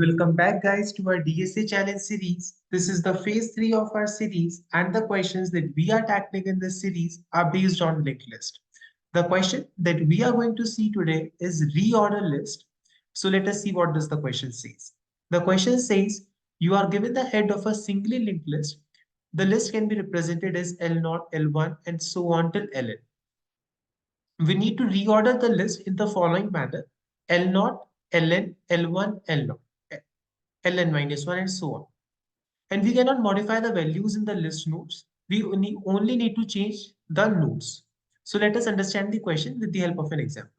Welcome back, guys, to our DSA challenge series. This is the phase 3 of our series, and the questions that we are tackling in this series are based on linked list. The question that we are going to see today is reorder list. So let us see what does the question says. The question says you are given the head of a singly linked list. The list can be represented as L0, L1, and so on till Ln. We need to reorder the list in the following manner: L0, Ln, L1, L0, Ln minus 1, and so on. And we cannot modify the values in the list nodes. We only need to change the nodes. So let us understand the question with the help of an example.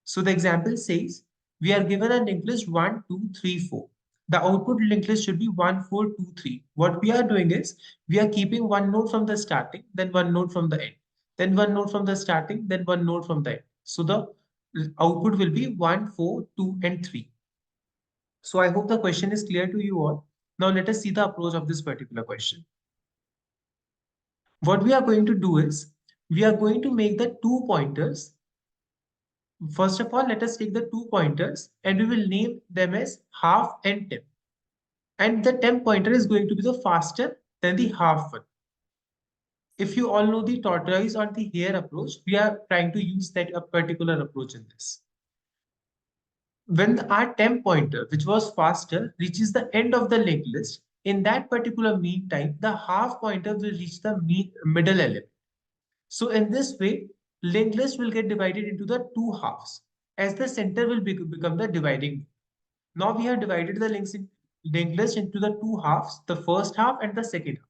So the example says we are given a linked list 1, 2, 3, 4. The output linked list should be 1, 4, 2, 3. What we are doing is we are keeping one node from the starting, then one node from the end, then one node from the starting, then one node from the end. So the output will be 1, 4, 2, and 3. So I hope the question is clear to you all. Now let us see the approach of this particular question. What we are going to do is we are going to make the two pointers. First of all, let us take the two pointers and we will name them as half and temp. And the temp pointer is going to be the faster than the half one. If you all know the tortoise or the hare approach, we are trying to use that a particular approach in this. When our temp pointer, which was faster, reaches the end of the linked list, in that particular meantime, the half pointer will reach the middle element. So in this way, linked list will get divided into the two halves, as the center will become the dividing. Now we have divided the linked list into the two halves, the first half and the second half.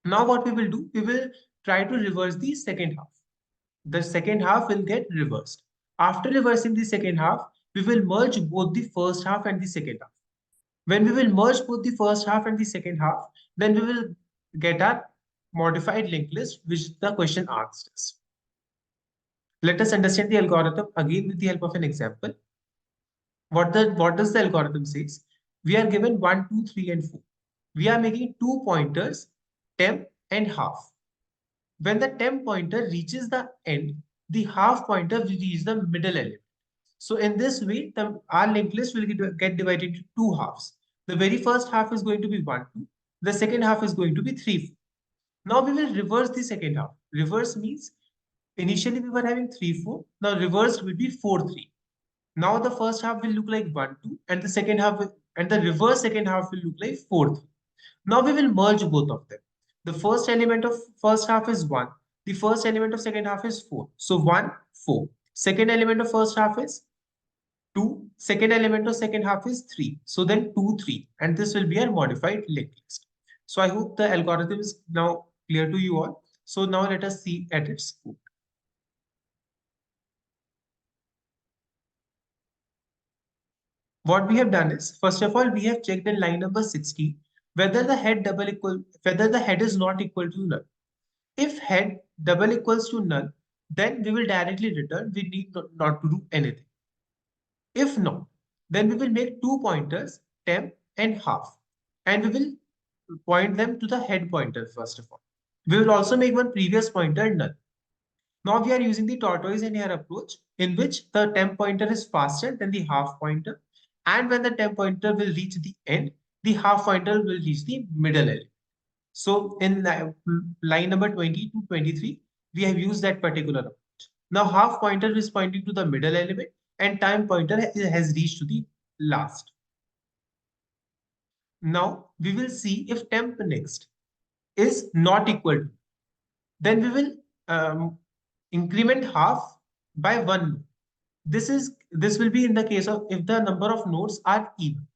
Now what we will do, we will try to reverse the second half. The second half will get reversed. After reversing the second half, we will merge both the first half and the second half. When we will merge both the first half and the second half, then we will get our modified linked list, which the question asked us. Let us understand the algorithm again with the help of an example. What does the algorithm says? We are given 1, 2, 3, and 4. We are making two pointers, temp and half. When the temp pointer reaches the end, the half pointer will reach the middle element. So in this way, our linked list will get divided into two halves. The very first half is going to be 1, 2. The second half is going to be 3, 4. Now we will reverse the second half. Reverse means initially we were having 3, 4. Now reversed will be 4, 3. Now the first half will look like 1, 2, and the second half and the reverse second half will look like 4, 3. Now we will merge both of them. The first element of first half is 1. The first element of second half is 4. So 1, 4. Second element of first half is 2. Second element of second half is 3. So then 2, 3. And this will be a modified linked list. So I hope the algorithm is now clear to you all. So now let us see at its code. What we have done is, first of all, we have checked in line number 60 whether the head is not equal to null. If head double equals to null, then we will directly return. We need not to do anything. If not, then we will make two pointers, temp and half, and we will point them to the head pointer first of all. We will also make one previous pointer null. Now we are using the tortoise and hare approach, in which the temp pointer is faster than the half pointer, and when the temp pointer will reach the end, the half pointer will reach the middle element. So in line number 20 to 23, we have used that particular approach. Now half pointer is pointing to the middle element and time pointer has reached to the last. Now we will see if temp next is not equal to, then we will increment half by 1 node. This will be in the case of if the number of nodes are even.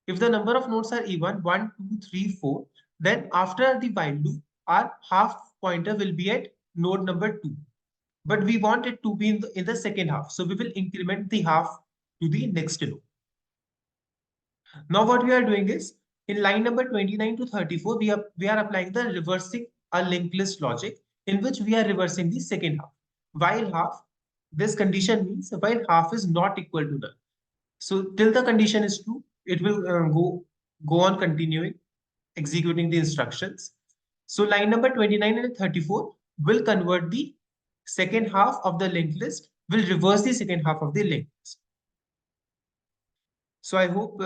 If the number of nodes are even 1, 2, 3, 4, then after the while loop, our half pointer will be at node number 2. But we want it to be in the second half. So we will increment the half to the next node. Now what we are doing is in line number 29 to 34, we are applying the reversing a linked list logic in which we are reversing the second half. While half, this condition means while half is not equal to null. So till the condition is true, it will go on continuing, executing the instructions. So line number 29 and 34 will convert the second half of the linked list, will reverse the second half of the linked list. So I hope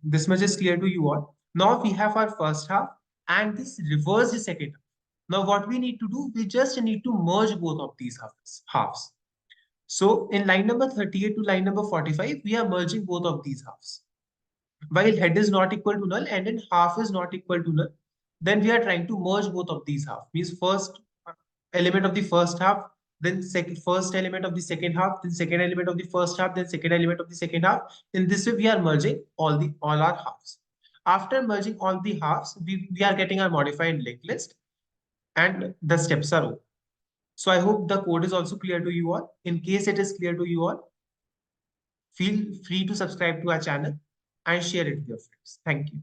this much is clear to you all. Now we have our first half and this reverse the second half. Now what we need to do, we just need to merge both of these halves. So in line number 38 to line number 45, we are merging both of these halves. While head is not equal to null and then half is not equal to null, then we are trying to merge both of these half. Means first element of the first half, then first element of the second half, then second element of the first half, then second element of the second half. In this way, we are merging all our halves. After merging all the halves, we are getting our modified linked list and the steps are over. So I hope the code is also clear to you all. In case it is clear to you all, feel free to subscribe to our channel and share it with your friends. Thank you.